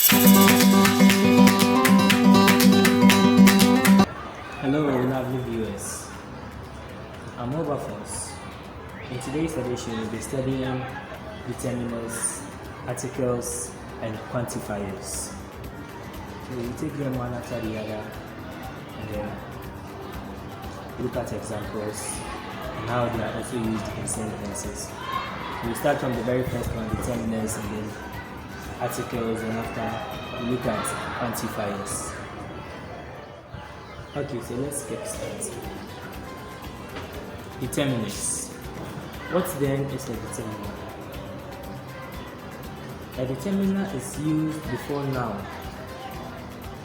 Hello, lovely viewers. I'm Wilberforce. In today's edition, we'll be studying determiners, articles, and quantifiers. So we take them one after the other and then look at examples and how they are also used in sentences. We'll start from the very first one, determiners, and then articles, and after we look at quantifiers. Okay, so let's get started. Determiners. What then is a determiner? A determiner is used before noun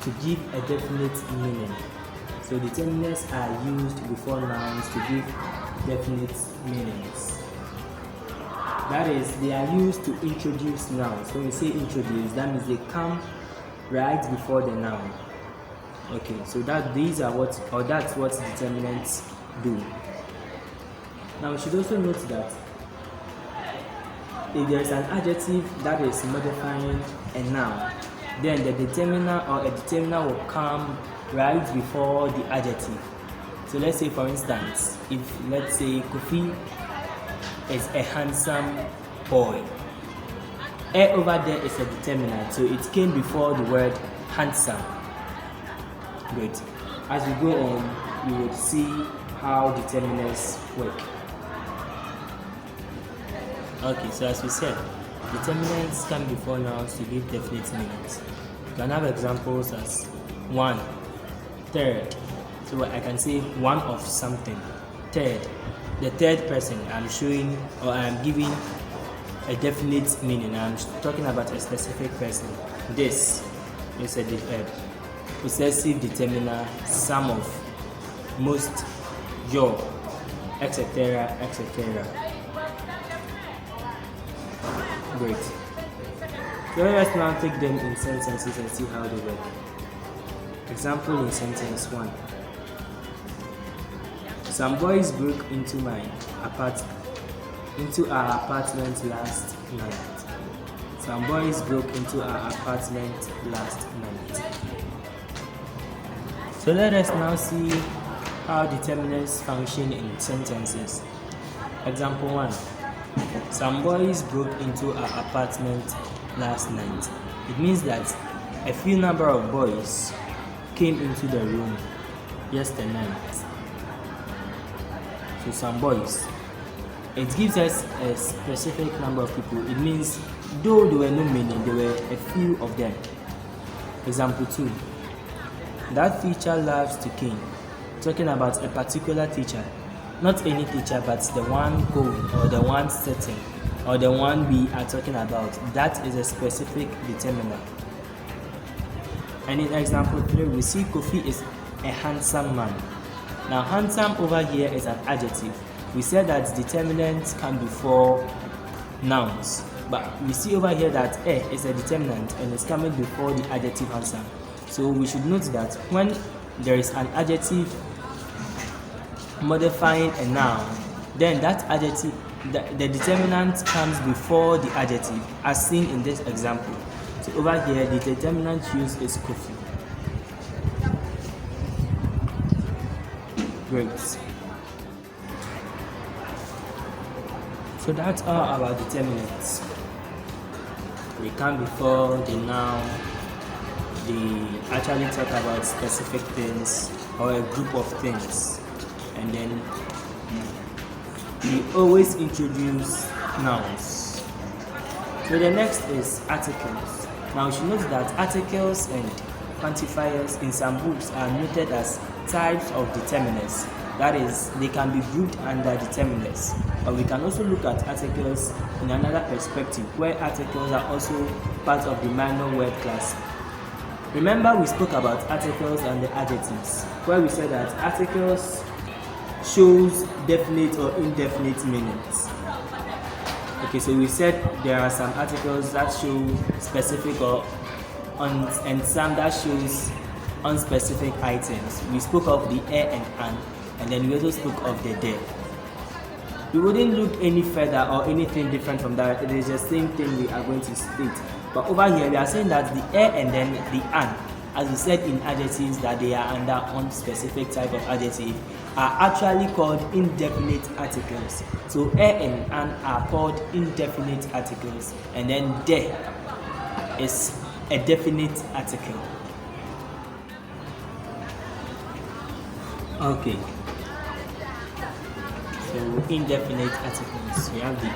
to give a definite meaning. So determiners are used before nouns to give definite meanings. That is, they are used to introduce nouns. When we say introduce, that means they come right before the noun. Okay, so that's what determinants do. Now we should also note that if there is an adjective that is modifying a noun, then the determiner or a determiner will come right before the adjective. So let's say, for instance, if let's say Kofi is a handsome boy, A over there is a determinant, so it came before the word handsome. Great. As we go on, you will see how determiners work. Okay, so as we said, determinants come before nouns to give definite meanings. You can have examples as one, third. So I can say one of something. Third. The third person, I'm showing or I'm giving a definite meaning. I'm talking about a specific person. This is a possessive determiner, some of, most, your, etc., etc. Great. So let us now take them in sentences and see how they work. Example in sentence 1. Some boys broke into our apartment last night. Some boys broke into our apartment last night. So let us now see how determinants function in sentences. Example 1. Some boys broke into our apartment last night. It means that a few number of boys came into the room yesterday night. So some boys. It gives us a specific number of people. It means though there were no many, there were a few of them. Example 2. That teacher loves to cane. Talking about a particular teacher. Not any teacher, but the one going, or the one sitting, or the one we are talking about. That is a specific determiner. And in example 3, we see Kofi is a handsome man. Now, handsome over here is an adjective. We said that determinants come before nouns. But we see over here that A is a determinant and it's coming before the adjective handsome. So we should note that when there is an adjective modifying a noun, then that adjective, the determinant comes before the adjective, as seen in this example. So over here, the determinant used is Kofi. Great. So that's all about determinants. They come before the noun. They actually talk about specific things or a group of things. And then we always introduce nouns. So the next is articles. Now you should note that articles and quantifiers in some books are noted as types of determiners. That is, they can be grouped under determiners. But we can also look at articles in another perspective, where articles are also part of the minor word class. Remember, we spoke about articles and the adjectives, where we said that articles shows definite or indefinite meanings. Okay, so we said there are some articles that show specific and some that shows unspecific items. We spoke of the a and then we also spoke of the there. We wouldn't look any further or anything different from that. It is the same thing we are going to state. But over here we are saying that the and then the an, as we said in adjectives that they are under one specific type of adjective, are actually called indefinite articles. So and an are called indefinite articles, and then de is a definite article. Okay. So indefinite articles, we have the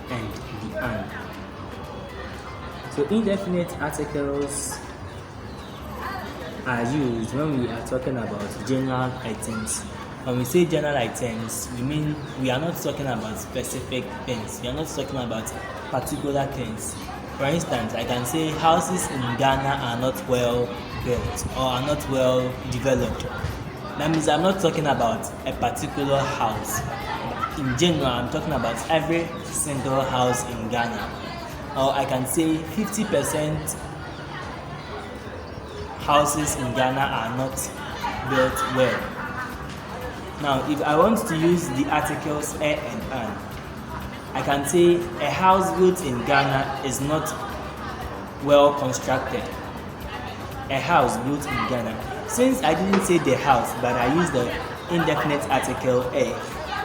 and the an. So indefinite articles are used when we are talking about general items. When we say general items, we mean we are not talking about specific things. We are not talking about particular things. For instance, I can say houses in Ghana are not well built or are not well developed. That means I'm not talking about a particular house. In general, I'm talking about every single house in Ghana. Or I can say 50% houses in Ghana are not built well. Now, if I want to use the articles a and an, I can say a house built in Ghana is not well constructed. A house built in Ghana. Since I didn't say the house, but I used the indefinite article a,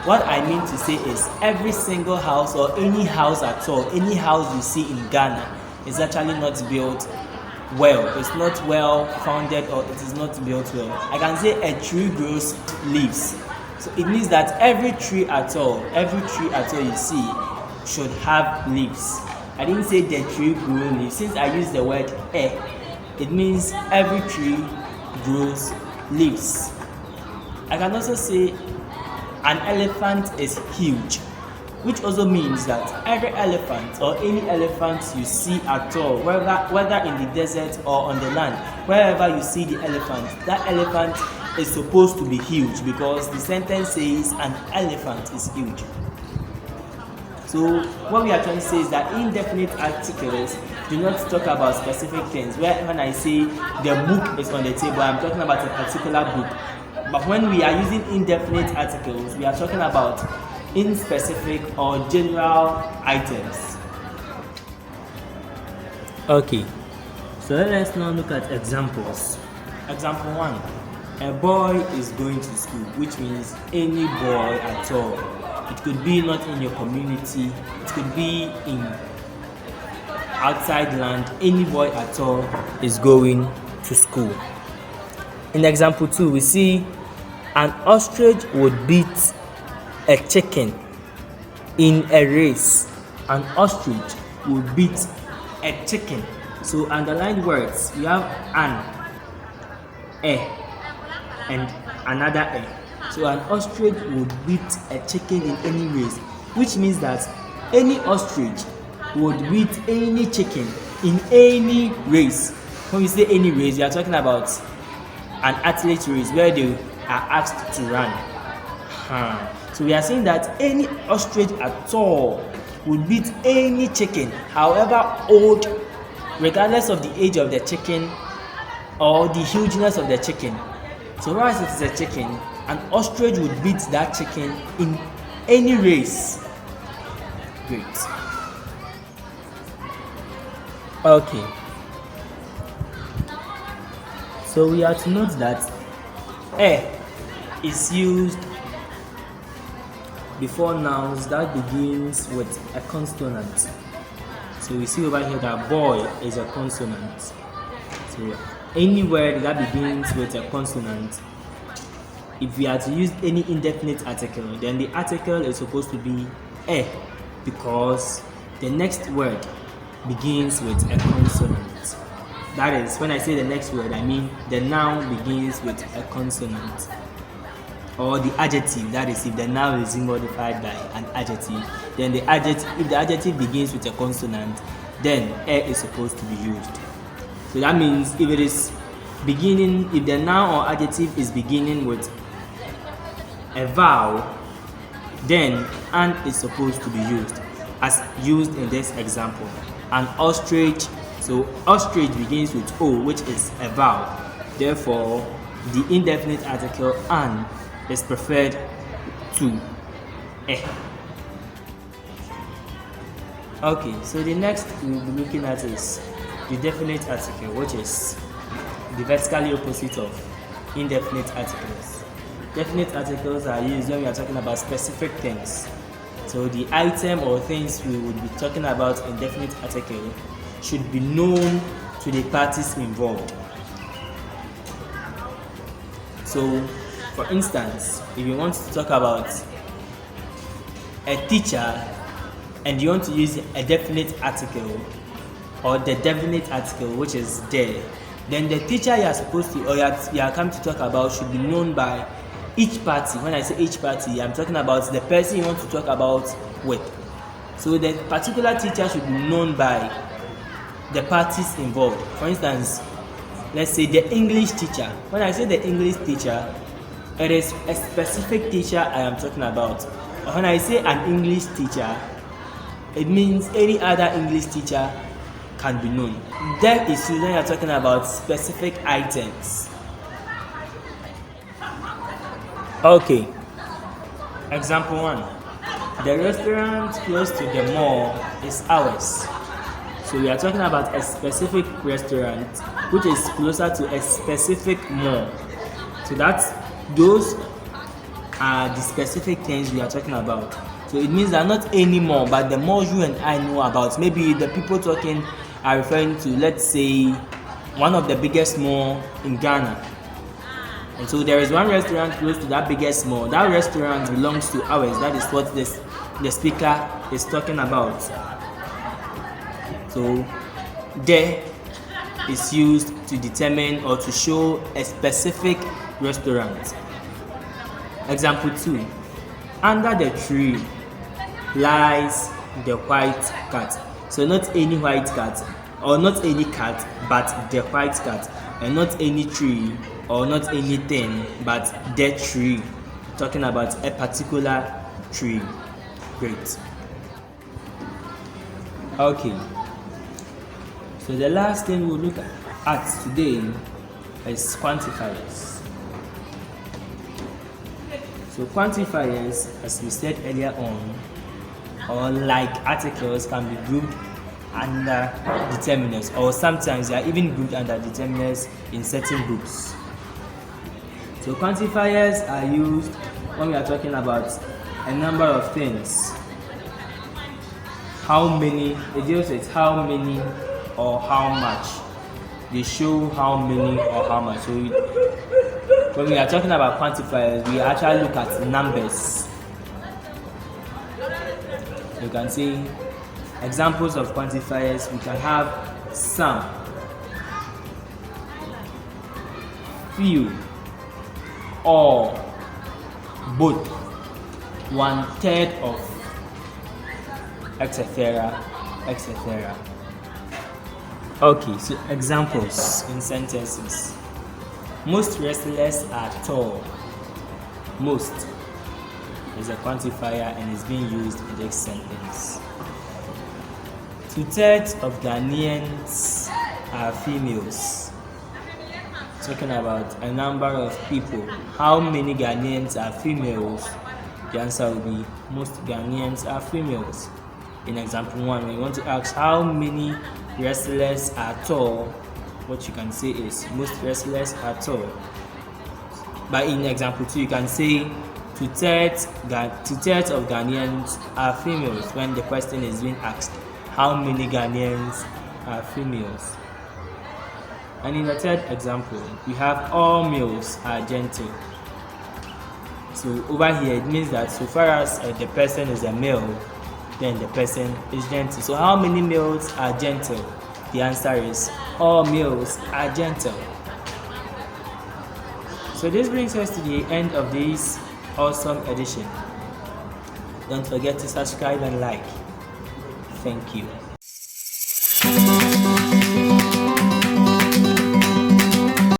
what I mean to say is every single house or any house at all, any house you see in Ghana is actually not built well. It's not well founded or it is not built well. I can say a tree grows leaves. So it means that every tree at all you see should have leaves. I didn't say the tree grew leaves. Since I used the word a, it means every tree grows leaves. I can also say an elephant is huge, which also means that every elephant or any elephant you see at all, whether in the desert or on the land, wherever you see the elephant, that elephant is supposed to be huge because the sentence says an elephant is huge. So what we are trying to say is that indefinite articles do not talk about specific things. When I say the book is on the table, I'm talking about a particular book. But when we are using indefinite articles, we are talking about in-specific or general items. Okay, so let's now look at examples. Example 1. A boy is going to school, which means any boy at all. It could be not in your community, it could be in outside land. Any boy at all is going to school. In example 2, we see an ostrich would beat a chicken in a race. An ostrich would beat a chicken. So underlined words, you have an, a, and another a. So an ostrich would beat a chicken in any race, which means that any ostrich would beat any chicken in any race. When we say any race, we are talking about an athlete race where they are asked to run. So we are saying that any ostrich at all would beat any chicken, however old, regardless of the age of the chicken or the hugeness of the chicken. So once it is a chicken, an ostrich would beat that chicken in any race. Great. Okay. So we have to note that a is used before nouns that begins with a consonant. So we see over here that boy is a consonant. So any word that begins with a consonant, if we are to use any indefinite article, then the article is supposed to be a, because the next word begins with a consonant. That is, when I say the next word, I mean the noun begins with a consonant. Or the adjective, that is, if the noun is modified by an adjective, then the adjective, if the adjective begins with a consonant, then a is supposed to be used. So that means if it is beginning, if the noun or adjective is beginning with a vowel, then an is supposed to be used, as used in this example. An ostrich, so ostrich begins with o, which is a vowel. Therefore, the indefinite article an is preferred to a. Okay, so the next we'll be looking at is the definite article, which is the vertically opposite of indefinite articles. Definite articles are used when we are talking about specific things. So the item or things we would be talking about in definite article should be known to the parties involved. So, for instance, if you want to talk about a teacher and you want to use a definite article or the definite article, which is there, then the teacher you are supposed to or you are coming to talk about should be known by each party. When I say each party, I'm talking about the person you want to talk about with. So the particular teacher should be known by the parties involved. For instance, let's say the English teacher. When I say the English teacher, it is a specific teacher I am talking about. When I say an English teacher, it means any other English teacher can be known. That is when you are talking about specific items. Okay. Example 1. The restaurant close to the mall is ours. So we are talking about a specific restaurant which is closer to a specific mall. So those are the specific things we are talking about. So it means that not any mall, but the malls you and I know about. Maybe the people talking are referring to, let's say, one of the biggest malls in Ghana. And so there is one restaurant close to that biggest mall. That restaurant belongs to ours. That is what the speaker is talking about. So there is used to determine or to show a specific restaurant. Example 2. Under the tree lies the white cat. So not any white cat or not any cat, but the white cat, and not any tree or not anything, but the tree. Talking about a particular tree. Great. Okay. So the last thing we'll look at today is quantifiers. So quantifiers, as we said earlier on, or like articles, can be grouped under determinants, or sometimes they are even grouped under determinants in certain groups. So quantifiers are used when we are talking about a number of things. How many, it deals with how many or how much. They show how many or how much. So when we are talking about quantifiers, we actually look at numbers. You can see examples of quantifiers. We can have some, few, all, both, 1/3 of, etc., etc. Okay, so examples in sentences. Most wrestlers are tall. Most is a quantifier and is being used in this sentence. 2/3 of Ghanaians are females. Talking about a number of people. How many Ghanaians are females? The answer will be most Ghanaians are females. In example 1, when you want to ask how many wrestlers are tall, what you can say is most wrestlers are tall. But in example 2, you can say 2/3 of Ghanaians are females when the question is being asked how many Ghanaians are females. And in the third example, we have all males are gentle. So over here it means that so far as the person is a male, then the person is gentle. So how many males are gentle? The answer is all males are gentle. So this brings us to the end of this awesome edition. Don't forget to subscribe and like. Thank you.